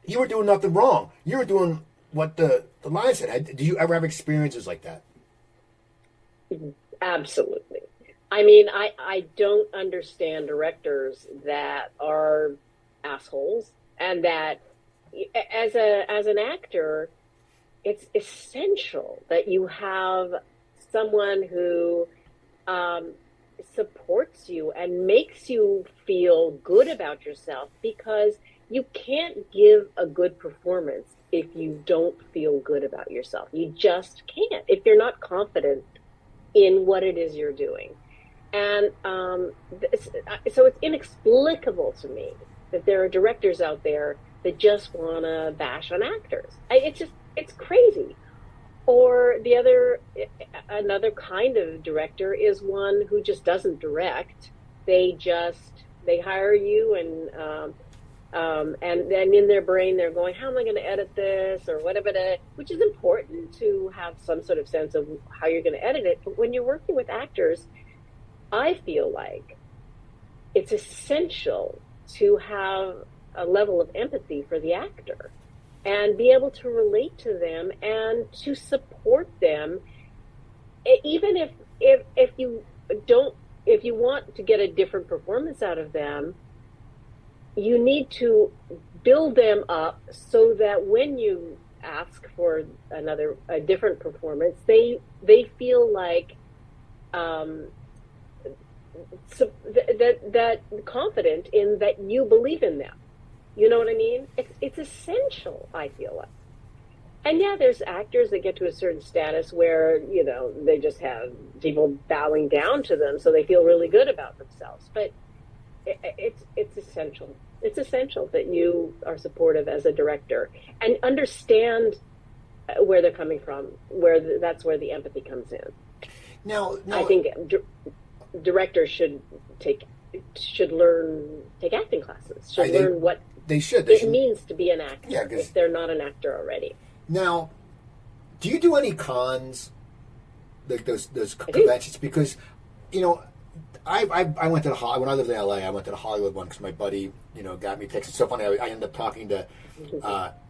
you were doing nothing wrong. You were doing what the line said. Did you ever have experiences like that? Absolutely. I mean, I don't understand directors that are assholes, and that as an actor, it's essential that you have someone who supports you and makes you feel good about yourself, because you can't give a good performance if you don't feel good about yourself. You just can't, if you're not confident in what it is you're doing. And so it's inexplicable to me that there are directors out there that just want to bash on actors. It's crazy. Or another kind of director is one who just doesn't direct. They hire you, and then in their brain they're going, how am I going to edit this, or whatever, which is important to have some sort of sense of how you're going to edit it. But when you're working with actors, I feel like it's essential to have a level of empathy for the actor and be able to relate to them and to support them, even if you want to get a different performance out of them. You need to build them up so that when you ask for a different performance, they feel like that confident in that you believe in them. You know what I mean? It's essential, I feel like. And yeah, there's actors that get to a certain status where, you know, they just have people bowing down to them, so they feel really good about themselves. But it's essential. It's essential that you are supportive as a director and understand where they're coming from, that's where the empathy comes in. Now I think directors should take acting classes. Learn what it means to be an actor, if they're not an actor already. Now, do you do any cons, like those conventions? Because, you know, I went to when I lived in LA. I went to the Hollywood one because my buddy, got me tickets. It's so funny. I ended up talking to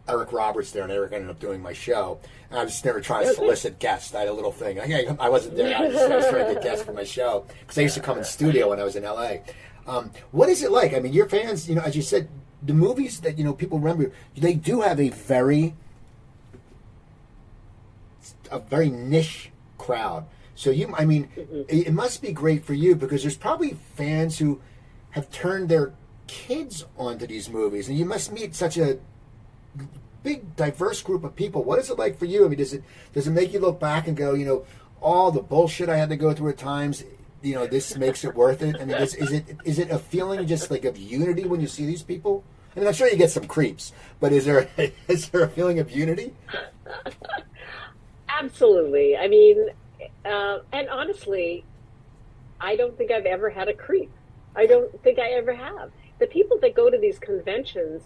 Eric Roberts there, and Eric ended up doing my show. And I was just never trying to solicit guests. I had a little thing. I wasn't there. I was trying to get guests for my show because I used to come in studio when I was in LA. What is it like? I mean, your fans, as you said, the movies that people remember, they do have a very niche crowd. So it must be great for you because there's probably fans who have turned their kids onto these movies, and you must meet such a big, diverse group of people. What is it like for you? I mean, does it make you look back and go, all the bullshit I had to go through at times, this makes it worth it? I mean, is it a feeling just like of unity when you see these people? I mean, I'm sure you get some creeps, but is there a feeling of unity? Absolutely. I mean, and honestly, I don't think I've ever had a creep. I don't think I ever have. The people that go to these conventions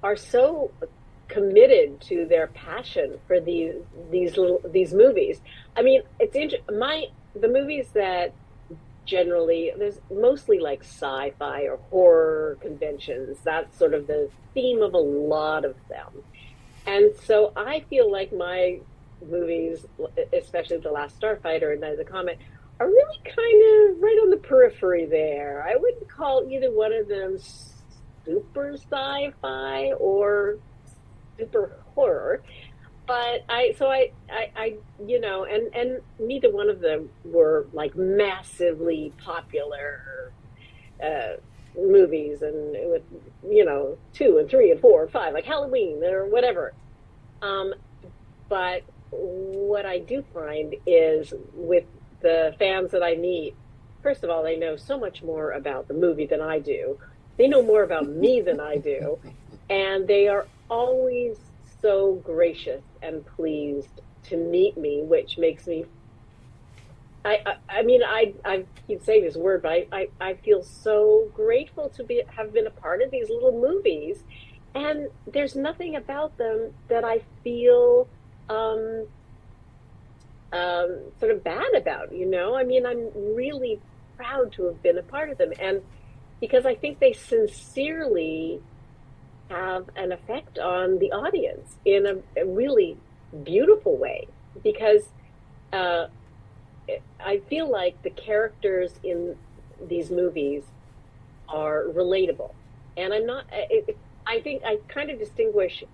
are so committed to their passion for these movies. I mean, it's the movies that generally, there's mostly like sci-fi or horror conventions. That's sort of the theme of a lot of them. And so I feel like my movies, especially The Last Starfighter and Night of the Comet, are really kind of right on the periphery there. I wouldn't call either one of them super sci-fi or super horror, but and neither one of them were like massively popular movies, and with 2 and 3 and 4 and 5, like Halloween or whatever. But what I do find is with the fans that I meet, first of all, they know so much more about the movie than I do. They know more about me than I do. And they are always so gracious and pleased to meet me, which makes me, I keep saying this word, but I feel so grateful to have been a part of these little movies. And there's nothing about them that I feel sort of bad about, I mean, I'm really proud to have been a part of them. And because I think they sincerely have an effect on the audience in a really beautiful way. Because I feel like the characters in these movies are relatable. And I think I kind of distinguish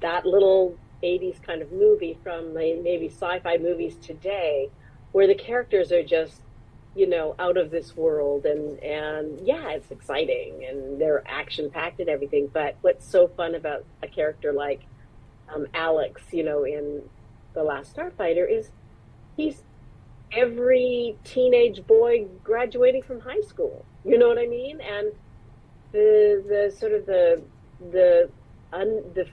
that little 80s kind of movie from maybe sci-fi movies today, where the characters are just, out of this world, and yeah, it's exciting and they're action-packed and everything. But what's so fun about a character like Alex, in The Last Starfighter, is he's every teenage boy graduating from high school. You know what I mean? And the sort of the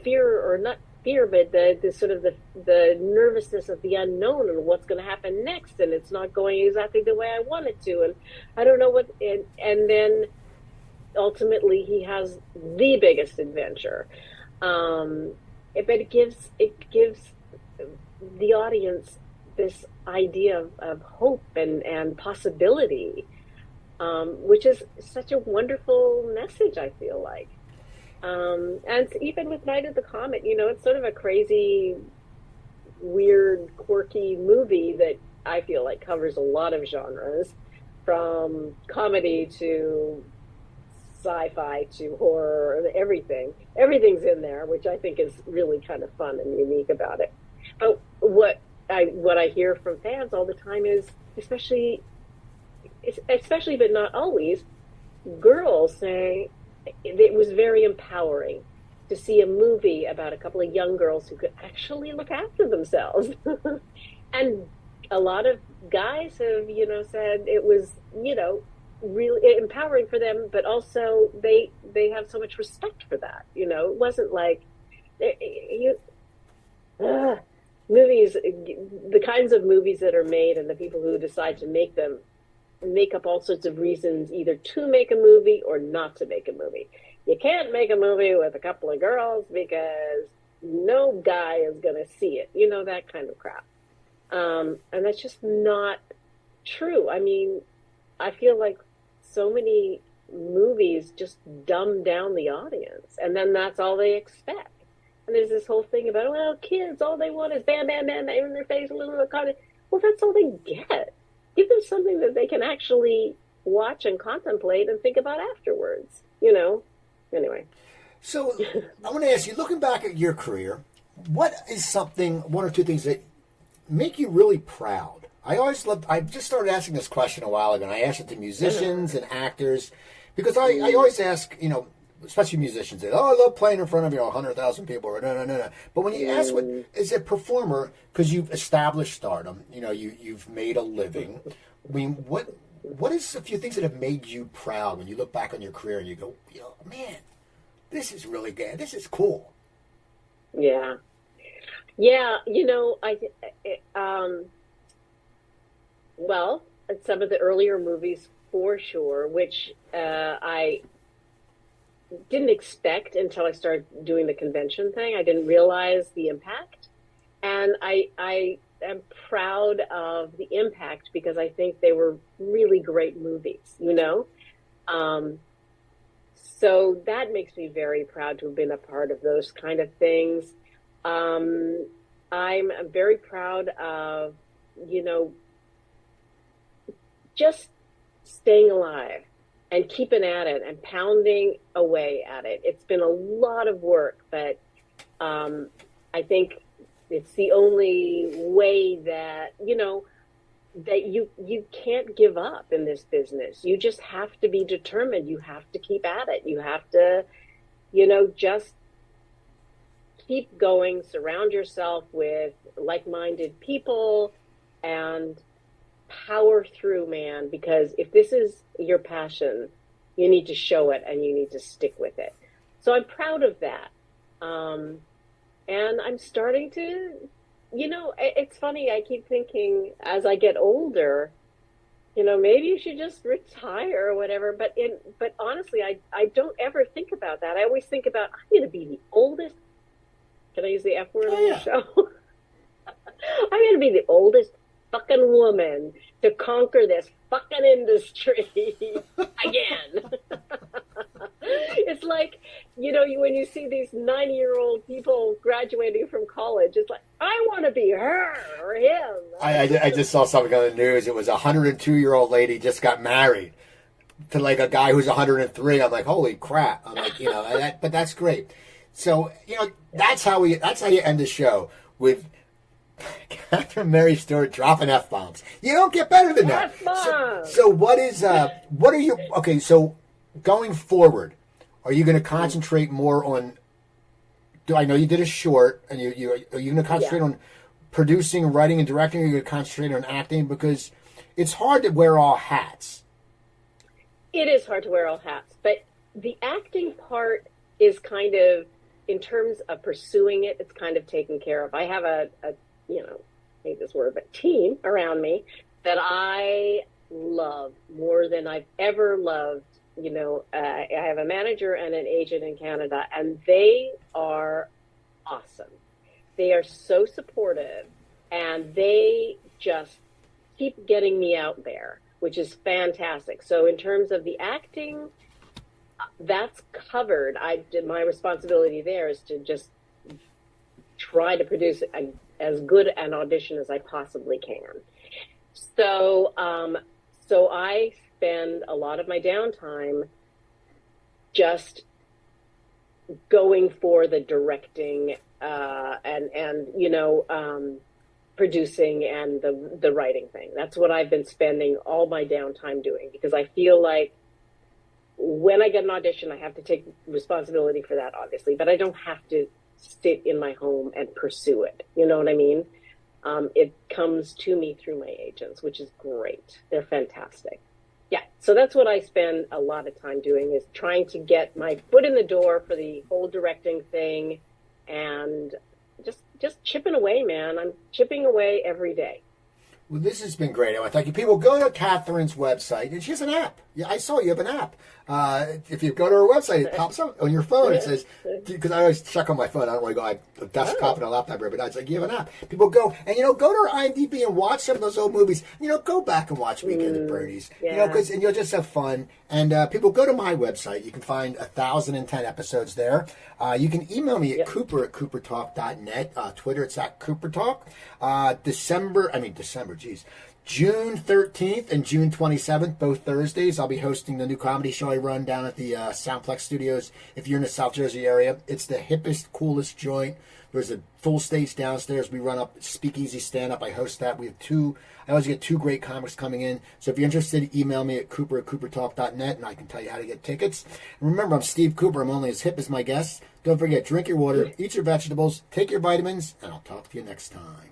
fear, or not fear, but the sort of the nervousness of the unknown and what's going to happen next, and it's not going exactly the way I want it to, and I don't know what, and then ultimately he has the biggest adventure, but it gives the audience this idea of hope and possibility, which is such a wonderful message, I feel like. And even with Night of the Comet, it's sort of a crazy, weird, quirky movie that I feel like covers a lot of genres, from comedy to sci-fi to horror, everything. Everything's in there, which I think is really kind of fun and unique about it. But what I hear from fans all the time is, especially but not always, girls say it was very empowering to see a movie about a couple of young girls who could actually look after themselves. And a lot of guys have, said it was, really empowering for them, but also they have so much respect for that. It wasn't like movies, the kinds of movies that are made and the people who decide to make them make up all sorts of reasons either to make a movie or not to make a movie. You can't make a movie with a couple of girls because no guy is going to see it, that kind of crap. And that's just not true. I mean, I feel like so many movies just dumb down the audience, and then that's all they expect. And there's this whole thing about, well, kids, all they want is bam, bam, bam, bam in their face, a little bit of comedy. Well, that's all they get. Give them something that they can actually watch and contemplate and think about afterwards, you know? Anyway. So I want to ask you, looking back at your career, what is something, one or two things that make you really proud? I just started asking this question a while ago, and I asked it to musicians and actors, because I always ask, you know, especially musicians, say, oh, I love playing in front of, 100,000 people, or no. But when you ask what is a performer, because you've established stardom, you've made a living. I mean, what is a few things that have made you proud when you look back on your career and you go, man, this is really good. This is cool. Yeah. Yeah, well, some of the earlier movies for sure, which I didn't expect until I started doing the convention thing. I didn't realize the impact. And I am proud of the impact because I think they were really great movies, So that makes me very proud to have been a part of those kind of things. I'm very proud of, just staying alive and keeping at it and pounding away at it. It's been a lot of work, but I think it's the only way that, that you can't give up in this business. You just have to be determined. You have to keep at it. You have to, just keep going, surround yourself with like-minded people, and power through, man, because if this is your passion, you need to show it and you need to stick with it. So I'm proud of that. And I'm starting to, it's funny, I keep thinking as I get older, maybe you should just retire or whatever. But honestly, I don't ever think about that. I always think about, I'm going to be the oldest. Can I use the F word on the show? I'm going to be the oldest fucking woman to conquer this fucking industry again. It's like, when you see these 90-year-old people graduating from college, it's like, I want to be her or him. I just saw something on the news. It was a 102-year-old lady just got married to like a guy who's 103. I'm like, holy crap. I'm like, but that's great. So, that's how you end the show, with Catherine Mary Stewart dropping F-bombs. You don't get better than that. So what are you, okay, so going forward, are you going to concentrate more on, I know you did a short, and are you going to concentrate on producing, writing, and directing, or are you going to concentrate on acting? Because it's hard to wear all hats. It is hard to wear all hats, but the acting part is kind of, in terms of pursuing it, it's kind of taken care of. I have a I hate this word, but team around me that I love more than I've ever loved. I have a manager and an agent in Canada, and they are awesome. They are so supportive, and they just keep getting me out there, which is fantastic. So in terms of the acting, that's covered. My responsibility there is to just try to produce as good an audition as I possibly can. So I spend a lot of my downtime just going for the directing and producing and the writing thing. That's what I've been spending all my downtime doing, because I feel like when I get an audition, I have to take responsibility for that, obviously, but I don't have to sit in my home and pursue it. You know what I mean? It comes to me through my agents, which is great. They're fantastic. Yeah, so that's what I spend a lot of time doing, is trying to get my foot in the door for the whole directing thing, and just chipping away, man. I'm chipping away every day. Well, this has been great. I want to thank you. People, go to Catherine's website, and she has an app. Yeah, I saw you have an app. If you go to her website, it pops up on your phone. It says, because I always check on my phone. I don't really go, I have a desktop and a laptop here, but it's like, you have an app. People go, and, go to her IMDb and watch some of those old movies. Go back and watch Weekend at Bernie's. Yeah. And you'll just have fun. And people, go to my website. You can find 1,010 episodes there. You can email me at cooper@coopertalk.net. Twitter, it's at coopertalk. June 13th and June 27th, both Thursdays, I'll be hosting the new comedy show I run down at the Soundplex Studios. If you're in the South Jersey area, it's the hippest, coolest joint. There's a full stage downstairs. We run up Speakeasy Stand-Up. I host that. I always get 2 great comics coming in. So if you're interested, email me at cooper@coopertalk.net, and I can tell you how to get tickets. And remember, I'm Steve Cooper. I'm only as hip as my guests. Don't forget, drink your water, eat your vegetables, take your vitamins, and I'll talk to you next time.